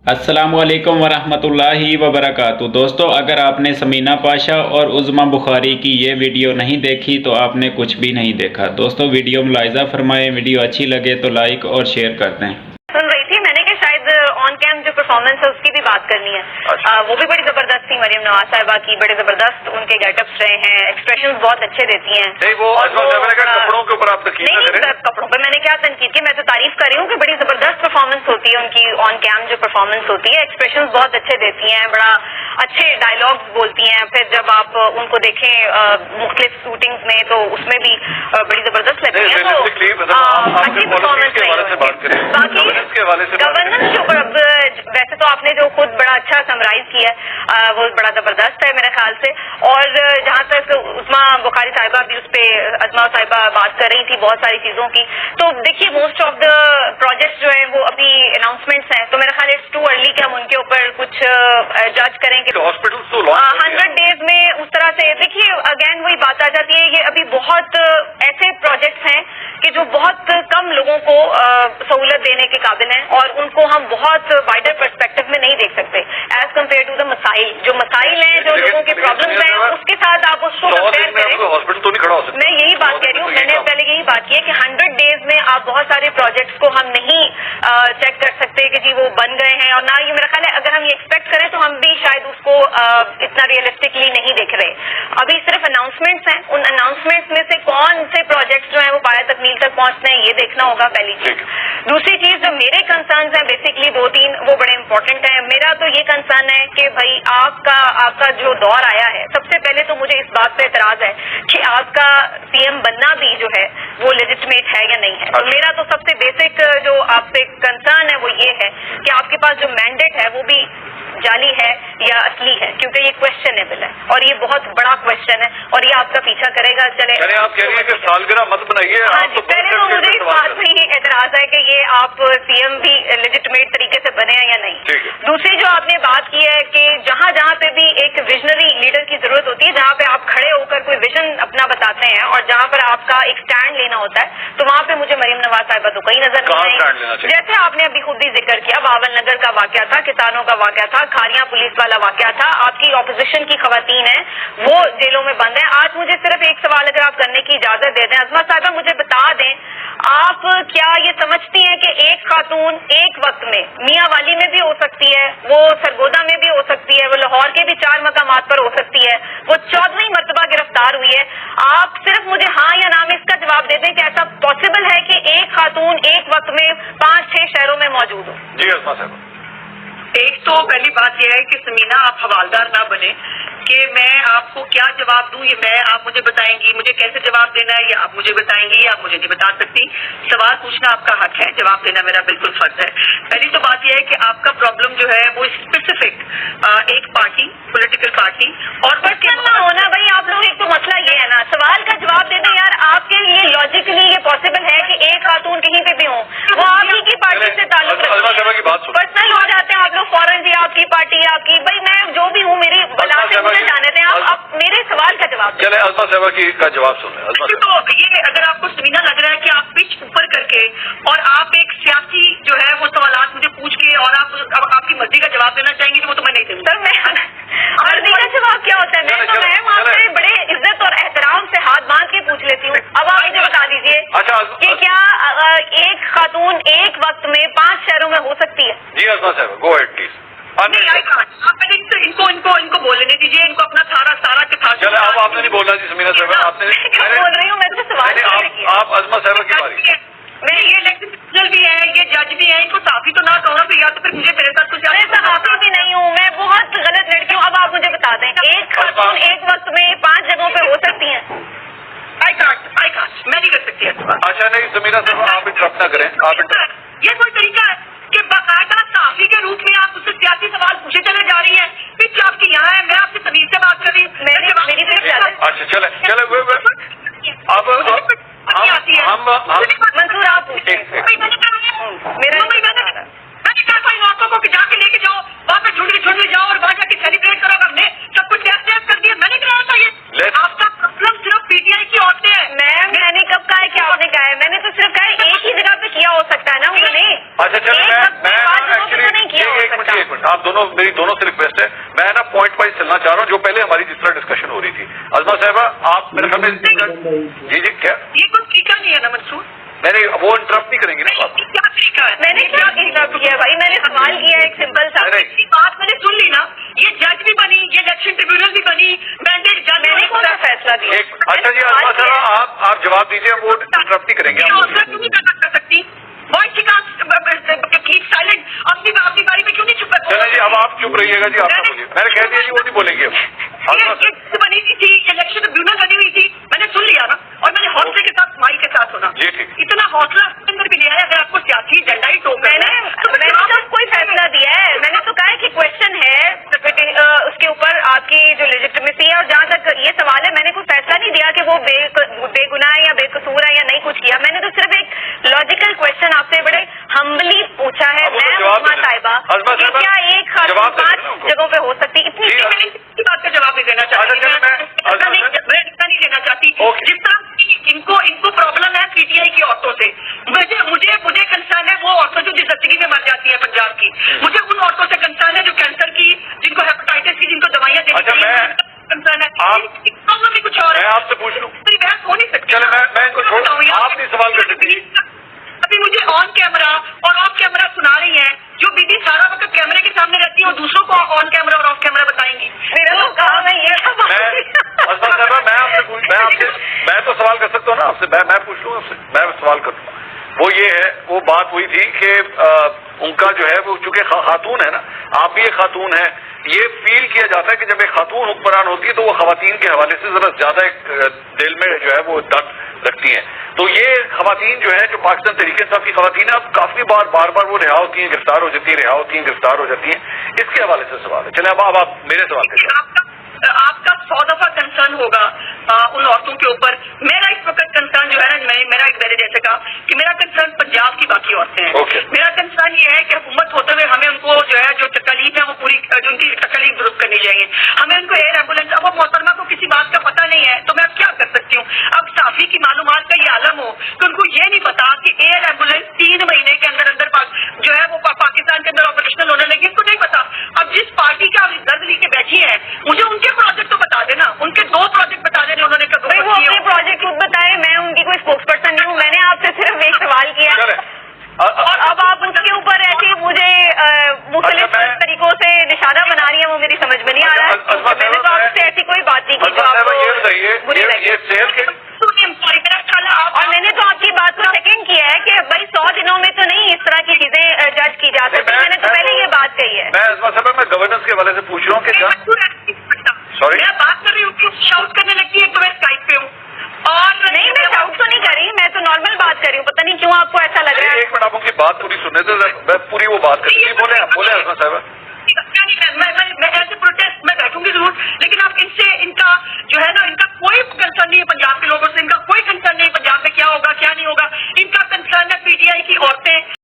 अस्सलामुअलैकुम वरहमतुल्लाहि वबरकातुहू। दोस्तों, अगर आपने समीना पाशा और उज़्मा बुखारी की ये वीडियो नहीं देखी तो आपने कुछ भी नहीं देखा। दोस्तों, वीडियो मुलाहिज़ा फरमाएं, वीडियो अच्छी लगे तो लाइक और शेयर कर दें। सुन रही थी मैंने कि शायद ऑन कैम जो परफॉर्मेंस है उसकी भी बात करनी है। वो भी बड़ी जबरदस्त थी मरियम नवाज साहिबा की, बड़े जबरदस्त उनके गेटअप्स रहे हैं, एक्सप्रेशंस बहुत अच्छे देती हैं। नहीं, वो कपड़ों के ऊपर आप तनकीद नहीं, कपड़ों पे मैंने क्या तनकीद की, मैं तो तारीफ कर रही हूँ कि बड़ी जबरदस्त परफॉर्मेंस होती है उनकी, ऑन कैम जो परफॉर्मेंस होती है, एक्सप्रेशंस बहुत अच्छे देती हैं, बड़ा अच्छे डायलॉग्स बोलती हैं। फिर जब आप उनको देखें मुख्तलिफ शूटिंग्स में तो उसमें भी बड़ी जबरदस्त लगती है। तो अच्छी परफॉर्मेंस रही। बाकी गवर्नेंस के ऊपर अब वैसे तो आपने जो खुद बड़ा अच्छा समराइज किया है वो बड़ा जबरदस्त है मेरे ख्याल से। और जहाँ तक उस्मा बुखारी साहिबा भी उस पर अज़मा साहिबा बात कर रही थी बहुत सारी चीजों की, तो देखिए मोस्ट ऑफ द प्रोजेक्ट्स जो है वो अभी अनाउंसमेंट्स हैं, तो मेरा ख्याल इट्स टू अर्ली कि हम उनके ऊपर कुछ जज करेंगे। 100 डेज में उस तरह से देखिए अगेन वही बात आ जाती है, ये अभी बहुत ऐसे प्रोजेक्ट्स हैं कि जो बहुत कम लोगों को सहूलत देने के काबिल हैं और उनको हम बहुत वाइडर पर्सपेक्टिव में नहीं देख सकते एज कम्पेयर टू द मसाइल। जो मसाइल हैं, जो लोगों के प्रॉब्लम्स हैं, उसके साथ आप उसको कंपेयर करें। हॉस्पिटल तो नहीं खड़ा हो सकता। मैं यही बात कह रही हूँ, मैंने पहले यही बात की है कि 100 डेज में आप बहुत सारे प्रोजेक्ट्स को हम नहीं चेक कर सकते कि जी वो बन गए हैं, और ना ये मेरा ख्याल है अगर हम ये एक्सपेक्ट करें तो हम भी शायद उसको इतना रियलिस्टिकली नहीं देख रहे। अभी सिर्फ अनाउंसमेंट्स हैं, उन अनाउंसमेंट्स में से कौन से प्रोजेक्ट्स जो हैं वो पाया तकमील तक पहुंचते हैं ये देखना होगा, पहली चीज। दूसरी चीज जो मेरे कंसर्न्स हैं बेसिकली 2-3 वो बड़े इंपॉर्टेंट हैं। मेरा तो ये कंसर्न है कि भाई आपका जो दौर आया है, सबसे पहले तो मुझे इस बात पे एतराज है कि आपका सीएम बनना भी जो है वो लेजिटिमेट है या नहीं है। तो मेरा तो सबसे बेसिक जो आपसे कंसर्न है वो ये है कि आपके पास जो मैंडेट है वो भी जाली है या असली है, क्योंकि ये क्वेश्चनेबल है और ये बहुत बड़ा क्वेश्चन है और ये आपका पीछा करेगा। चले आप कह रही हैं कि सालगिरह मत बनाइए। हाँ जी, पहले तो मुझे इस बात में ही एतराज है कि ये आप सीएम भी लेजिटिमेट तरीके से बने हैं या नहीं। दूसरी जो आपने बात की है कि जहाँ जहाँ पे भी एक विजनरी लीडर की जरूरत होती है, जहाँ पे आप खड़े होकर कोई विजन अपना बताते हैं और जहाँ पर आपका एक स्टैंड लेना होता है, तो वहाँ पे मुझे मरियम नवाज साहिबा तो कहीं नजर नहीं आई। जैसे आपने अभी खुद ही जिक्र किया, बावल नगर का वाकया था, किसानों का वाकया था, खारियां पुलिस वाला वाकया था, आपकी ऑपोजिशन की खवातीन है वो जेलों में बंद है। आज मुझे सिर्फ एक सवाल अगर आप करने की इजाजत दे दें, अज़मा साहिबा मुझे बता दें, आप क्या ये समझती हैं कि एक खातून एक वक्त में मियां वाली में भी हो सकती है, वो सरगोदा में भी हो सकती है, वो लाहौर के भी 4 मकामात पर हो सकती है, वो 14वीं मरतबा गिरफ्तार हुई है? आप सिर्फ मुझे हाँ या ना में इसका जवाब दे दें कि ऐसा पॉसिबल है कि एक खातून एक वक्त में 5-6 शहरों में मौजूद हो? जी अज़मा साहिबा, एक तो पहली बात यह है कि समीना आप हवालदार ना बने कि मैं आपको क्या जवाब दूं, ये आप मुझे बताएंगी, मुझे कैसे जवाब देना है ये आप मुझे बताएंगी, आप मुझे नहीं बता सकती। सवाल पूछना आपका हक है, जवाब देना मेरा बिल्कुल फर्ज है। पहली तो बात यह है कि आपका प्रॉब्लम जो है वो स्पेसिफिक एक पार्टी, पॉलिटिकल पार्टी और ना होना। भाई आप लोग, एक तो मसला ये है ना, सवाल का जवाब देना यार आपके लिए लॉजिकली ये पॉसिबल है कि एक खातून कहीं पे भी हो, वो आप ही की पार्टी से ताल्लुक पर्सनल हो जाते हैं आप लोग फौरन, जी आपकी पार्टी आपकी। भाई मैं जो भी हूँ मेरी बला से मुझे जाने दें, आप मेरे सवाल का जवाब चले अज़मा साहिबा का जवाब सुन लें। तो ये अगर आपको समीना लग रहा है कि आप पिच ऊपर करके और आप एक सियासी जो है वो सवालात मुझे पूछ के और आप आपकी मर्जी का जवाब देना चाहेंगी तो वो तो मैं नहीं दूंगी। सर मैं मर्जी का जवाब क्या होता है? मैं तो मैम आपसे बड़े इज्जत और एहतराम से हाथ बांध के पूछ लेती हूँ। अब आप मुझे बता दीजिए कि क्या एक खातून एक वक्त में 5 शहरों में हो सकती है? जी अज़मा साहिबा, गो अहेड प्लीज। इनको बोलने दीजिए, इनको अपना सारा के साथ। चले अब आपने नहीं बोलना जी समीना साहिबा, आपने क्या बोल रही हूँ मैं तो सवाल आप अज़मा साहिबा की बारी। मैं ये इलेक्शन भी है, ये जज भी है, इनको साफी तो ना कहो तो या तो फिर मुझे मेरे साथ कुछ। मैं सहाफी भी नहीं हूँ, मैं बहुत गलत लड़की हूँ। अब आप मुझे बता दें, एक खातून एक वक्त में 5 जगहों पे हो सकती हैं? आई कांट, मैं नहीं कर सकती ऐसा। अच्छा नहीं समीना साहिबा, आप इंटरप्ट ना करें। आप ये कोई तरीका है कि बाकायदा साफी के रूप में आप उससे सियासी सवाल पूछे चले जा रही हैं? पिच आपकी यहाँ है, मैं आपसे तमीज से बात कर रही हूँ। अच्छा चले अब हम मंसूर आप पूछें। मैंने कहा कोई औरतों को जाके लेके जाओ, वहाँ पे झुंड जाओ और वहाँ जाके सेलिब्रेट करो, हमने सब कुछ कर दिया। मैंने कराया था ये? आपका प्रॉब्लम सिर्फ पीटीआई की औरतें हैं। मैम मैंने कब कहा है कि आपने कहा है? मैंने तो सिर्फ कहा है جی ایک منٹ, آپ دونوں, میری دونوں سے ریکویسٹ ہے, میں نا پوائنٹ وائز چلنا چاہ رہا ہوں, جو پہلے ہماری جس طرح ڈسکشن ہو رہی تھی. عظما صاحبہ آپ میرے خیال میں جی کیا یہ کوئی طریقہ نہیں ہے نا منصور, میں نے وہ انٹرپٹ نہیں کریں گے نا آپ. کیا طریقہ ہے؟ میں نے کیا انٹرپٹ کیا بھائی, میں نے سوال کیا ایک سمپل سا. بات میں نے سن لی نا, یہ جج بھی بنی, یہ الیکشن ٹریبیونل بھی بنی, مینڈیٹ جج میں نے کون سا فیصلہ دیا؟ اچھا جی عظما صاحبہ آپ جواب دیجیے, وہ انٹرپٹ نہیں کریں گے. حوصلہ کیوں نہیں کر سکتی؟ وائس کیپ سائلنٹ, اپنی باری میں کیوں نہیں چپ کرتے؟ چلیں جی اب آپ چپ رہیے گا جی, آپ نہ بولیے, میں نے کہہ دیا جی وہ نہیں بولیں گے. بنی ہوئی تھی, الیکشن ٹریبیونل بنی ہوئی تھی, میں نے سن لیا نا, اور میں نے حوصلے کے ساتھ مائی کے ساتھ سنا. جی ٹھیک, اتنا حوصلہ اندر بھی نہیں آیا. اگر آپ کو سیاسی ایجنڈا ہی ٹوک میں نے تو کوئی فیصلہ دیا ہے, میں نے تو کہا ہے کہ کوشچن ہے اس کے اوپر آپ کی جو لیجٹمیسی ہے, اور جہاں تک یہ سوال ہے میں نے کوئی فیصلہ نہیں دیا کہ وہ بے گناہ ہے یا بے قصور ہے یا نہیں کچھ کیا. میں نے تو صرف ایک لاجیکل کوشچن آپ سے بڑے ہمبلی پوچھا ہے. میں عظما صاحبہ, یہ کیا ایک خاتون 5 جگہوں پہ ہو سکتی؟ اتنی بات کا جواب نہیں دینا چاہتی, نہیں دینا چاہتی. جس طرح ان کو پرابلم ہے پی ٹی آئی کی عورتوں سے, مجھے کنسرن ہے وہ عورتوں جو زندگی میں مر جاتی ہیں پنجاب کی. مجھے ان عورتوں سے کنسرن ہے جو کینسر کی, جن کو ہیپاٹائٹس کی, جن کو دوائیاں دینی کنسرن ہے. بھی کچھ اور میں آپ سے پوچھ لوں, میری بحث ہو نہیں سکتی. چلے میں ان کو چھوڑ, آپ نہیں سوال کر سکتی. ابھی مجھے آن کیمرہ اور آف کیمرہ سنا رہی ہیں, جو بیوی سارا وقت کیمرے کے سامنے رہتی ہے اور دوسروں کو آن کیمرہ اور آف کیمرہ بتائیں گی. میرا تو کام ہے یہ. عظما صاحبہ میں آپ سے پوچھ, میں تو سوال کر سکتا ہوں نا آپ سے, میں پوچھ لوں آپ سے, میں سوال کر لوں. وہ یہ ہے, وہ بات ہوئی تھی کہ ان کا جو ہے وہ چونکہ خاتون ہے نا, آپ بھی ایک خاتون ہیں, یہ فیل کیا جاتا ہے کہ جب ایک خاتون حکمران ہوتی ہے تو وہ خواتین کے حوالے سے ذرا زیادہ ایک دل میں جو ہے وہ درد رکھتی ہیں. تو یہ خواتین جو ہیں, جو پاکستان تحریک انصاف کی خواتین ہیں, اب کافی بار وہ رہا ہوتی ہیں, گرفتار ہو جاتی ہیں, رہا ہوتی ہیں, گرفتار ہو جاتی ہیں. اس کے حوالے سے سوال ہے. چلیں اب آپ میرے سوال کے جواب. آپ کا 100 دفعہ کنسرن ہوگا ان عورتوں کے اوپر. میرا اس وقت کنسرن جو ہے نا, میرا ایک میرے جیسے کہا کہ میرا کنسرن پنجاب کی باقی عورتیں ہیں. میرا کنسرن یہ ہے کہ حکومت ہوتے ہوئے ہمیں ان کو جو ہے جو تکلیف ہے وہ پوری, جو ان کی تکلیف درست کرنی چاہیے. ہمیں ان کو ایئر ایمبولینس, اب وہ محترمہ کو کسی بات کا پتہ نہیں ہے تو میں اب کیا کر سکتی ہوں. اب صحافی کی معلومات کا یہ عالم ہو کہ ان کو یہ نہیں پتا کہ ایئر ایمبولینس 3 مہینے کے اندر جو ہے وہ پاکستان کے اندر آپریشنل ہونے لگی, ان کو نہیں پتا. اب جس پارٹی کا درد لے کے بیٹھی ہے, مجھے ان کے پروجیکٹ تو بتا دینا, ان کے 2 پروجیکٹ بتا دینا انہوں نے کب وہ اپنے پروجیکٹ خود بتائے, میں ان کی کوئی اسپوکس پرسن نہیں ہوں. میں نے آپ سے صرف ایک سوال کیا, اور اب آپ ان کے اوپر ایسے مجھے مختلف طریقوں سے نشانہ بنا رہی ہیں, وہ میری سمجھ میں نہیں آ رہا ہے. میں نے تو آپ سے ایسی کوئی بات نہیں کی جو آپ کو بری لگی, اور میں نے تو آپ کی بات کو سیکنڈ کیا ہے کہ بھائی 100 دنوں میں تو نہیں اس طرح کی چیزیں جج کی جا سکتی. میں نے تو پہلے یہ بات کہی ہے. میں عظما صاحبہ میں گورننس کے حوالے سے پوچھ رہا ہوں کہ سوری میں بات کر رہی ہوں, شاؤٹ کرنے لگتی ہے تو میں اسکائپ پہ ہوں. اور نہیں, میں شاؤٹ تو نہیں کر رہی, میں تو نارمل بات کر رہی ہوں. پتہ نہیں کیوں آپ کو ایسا لگ رہا ہے. ایک منٹ آپ کی بات پوری سننے دیں, میں پوری وہ بات کر رہی ہوں. بولیں عظما صاحبہ.